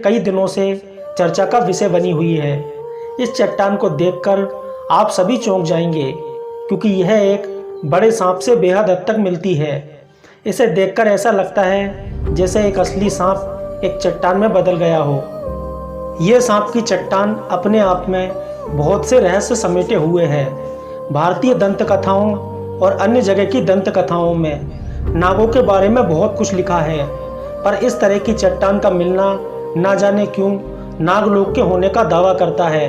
कई दिनों से चर्चा का विषय बनी हुई है। इस चट्टान को देखकर आप सभी चौंक जाएंगे, क्योंकि यह एक बड़े सांप से बेहद हद तक मिलती है। इसे देखकर ऐसा लगता है जैसे एक असली सांप एक चट्टान में बदल गया हो। यह सांप की चट्टान अपने आप में बहुत से रहस्य समेटे हुए है। भारतीय दंत कथाओं और अन्य जगह की दंत कथाओं में नागों के बारे में बहुत कुछ लिखा है, पर इस तरह की चट्टान का मिलना ना जाने क्यों नागलोक के होने का दावा करता है।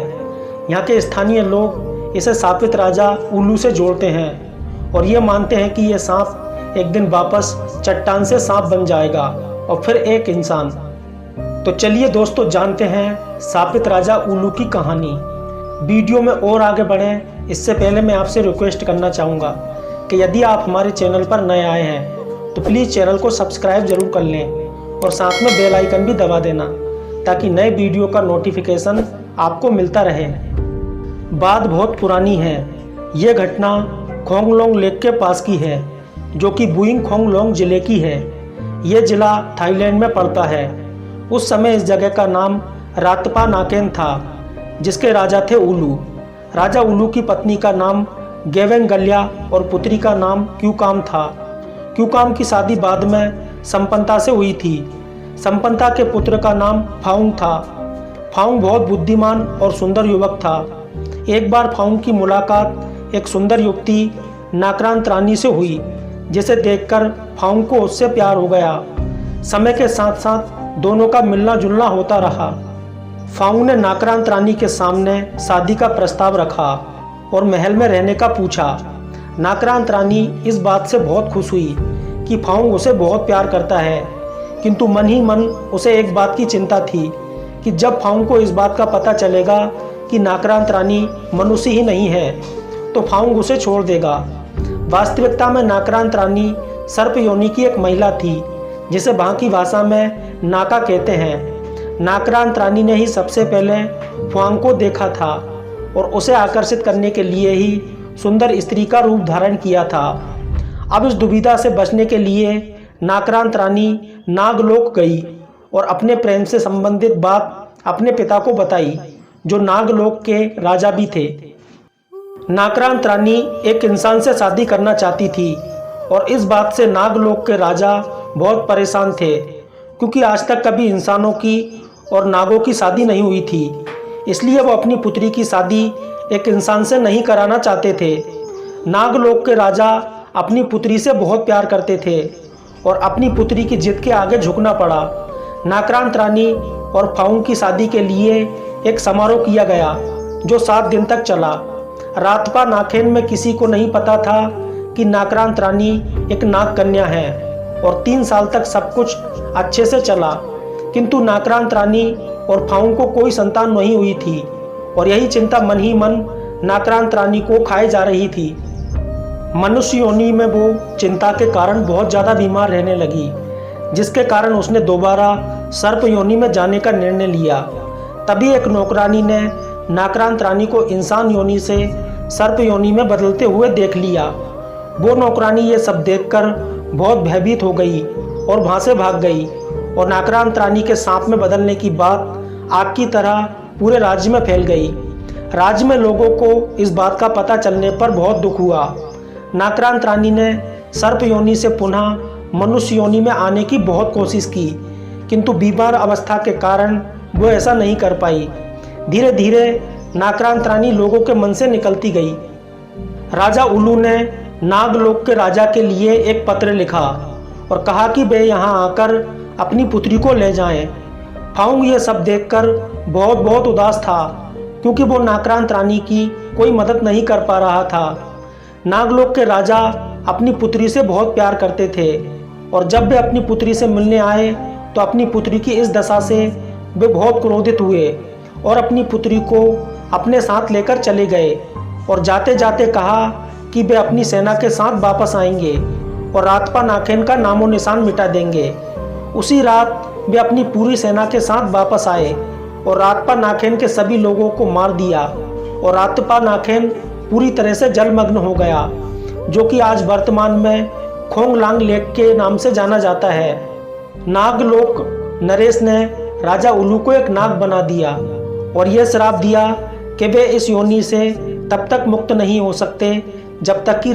यहाँ के स्थानीय लोग इसे शापित राजा उल्लू से जोड़ते हैं और ये मानते हैं कि यह सांप एक दिन वापस चट्टान से सांप बन जाएगा और फिर एक इंसान। तो चलिए दोस्तों, जानते हैं शापित राजा उल्लू की कहानी। वीडियो में और आगे बढ़ें इससे पहले मैं आपसे रिक्वेस्ट करना चाहूँगा कि यदि आप हमारे चैनल पर नए आए हैं तो प्लीज़ चैनल को सब्सक्राइब जरूर कर लें और साथ में बेल आइकन भी दबा देना, ताकि नए वीडियो का नोटिफिकेशन आपको मिलता रहे। बात बहुत पुरानी है। ये घटना खोंगलोंग लेक के पास की है, जो कि बुइंग खोंगलोंग जिले की है। ये जिला थाईलैंड में पड़ता है। उस समय इस जगह का नाम रातपा नाकेन था, जिसके राजा थे उल्लू। राजा उल्लू की पत्नी का नाम गेवेंगल्या और पुत्री का नाम क्यूकाम था। क्यूकाम की शादी बाद में संपन्ता से हुई थी। संपन्ता के पुत्र का नाम फाउंग था। फाउंग बहुत बुद्धिमान और सुंदर युवक था। एक बार फाउंग की मुलाकात एक सुंदर युवती नाक्रांत रानी से हुई, जिसे देखकर फाउंग को उससे प्यार हो गया। समय के साथ साथ दोनों का मिलना जुलना होता रहा। फाउंग ने नाक्रांत रानी के सामने शादी का प्रस्ताव रखा और महल में रहने का पूछा। नाक्रांत रानी इस बात से बहुत खुश हुई कि फाउंग उसे बहुत प्यार करता है, किंतु मन ही मन उसे एक बात की चिंता थी कि जब फाउंग को इस बात का पता चलेगा कि नाक्रांत रानी मनुष्य ही नहीं है तो फाउंग उसे छोड़ देगा। वास्तविकता में नाक्रांत रानी सर्प योनि की एक महिला थी, जिसे वहाँ की भाषा में नाका कहते हैं। नाक्रांत रानी ने ही सबसे पहले फाउंग को देखा था और उसे आकर्षित करने के लिए ही सुंदर स्त्री का रूप धारण किया था। अब इस दुविधा से बचने के लिए नाक्रांत रानी नागलोक गई और अपने प्रेम से संबंधित बात अपने पिता को बताई, जो नागलोक के राजा भी थे। नाक्रांत रानी एक इंसान से शादी करना चाहती थी और इस बात से नागलोक के राजा बहुत परेशान थे, क्योंकि आज तक कभी इंसानों की और नागों की शादी नहीं हुई थी। इसलिए वो अपनी पुत्री की शादी एक इंसान से नहीं कराना चाहते थे। नागलोक के राजा अपनी पुत्री से बहुत प्यार करते थे और अपनी पुत्री की जिद के आगे झुकना पड़ा। नाक्रांत रानी और फाउंग की शादी के लिए एक समारोह किया गया, जो 7 दिन तक चला। रातपा नाखेन में किसी को नहीं पता था कि नाक्रांत रानी एक नाग कन्या है और 3 साल तक सब कुछ अच्छे से चला, किंतु नाक्रांत रानी और फाउंग को कोई संतान नहीं हुई थी और यही चिंता मन ही मन नाक्रांत रानी को खाए जा रही थी। मनुष्य योनि में वो चिंता के कारण बहुत ज़्यादा बीमार रहने लगी, जिसके कारण उसने दोबारा सर्प योनि में जाने का निर्णय लिया। तभी एक नौकरानी ने नाक्रांत रानी को इंसान योनि से सर्प योनि में बदलते हुए देख लिया। वो नौकरानी ये सब देखकर बहुत भयभीत हो गई और वहाँ से भाग गई और नाक्रांत रानी के सांप में बदलने की बात आग की तरह पूरे राज्य में फैल गई। राज्य में लोगों को इस बात का पता चलने पर बहुत दुख हुआ। नाक्रांत रानी ने सर्प योनि से पुनः मनुष्य योनि में आने की बहुत कोशिश की, किंतु बीमार अवस्था के कारण वो ऐसा नहीं कर पाई। धीरे धीरे नाक्रांत रानी लोगों के मन से निकलती गई। राजा उल्लू ने नागलोक के राजा के लिए एक पत्र लिखा और कहा कि वे यहाँ आकर अपनी पुत्री को ले जाएं। फाउंग ये सब देखकर बहुत उदास था, क्योंकि वो नाक्रांत रानी की कोई मदद नहीं कर पा रहा था। नागलोक के राजा अपनी पुत्री से बहुत प्यार करते थे और जब वे अपनी पुत्री से मिलने आए तो अपनी पुत्री की इस दशा से वे बहुत क्रोधित हुए और अपनी पुत्री को अपने साथ लेकर चले गए और जाते जाते कहा कि वे अपनी सेना के साथ वापस आएंगे और रातपा नाखेन का नामो निशान मिटा देंगे। उसी रात वे अपनी पूरी सेना के साथ वापस आए और रातपा नाखेन के सभी लोगों को मार दिया और रातपा नाखेन पूरी तरह से जलमग्न हो गया, जो कि आज वर्तमान में खोंगलांग लेक के नाम से जाना जाता है। नागलोक नरेश ने राजा उल्लू को एक नाग बना दिया और यह श्राप दिया कि वे इस योनि से तब तक मुक्त नहीं हो सकते जब तक कि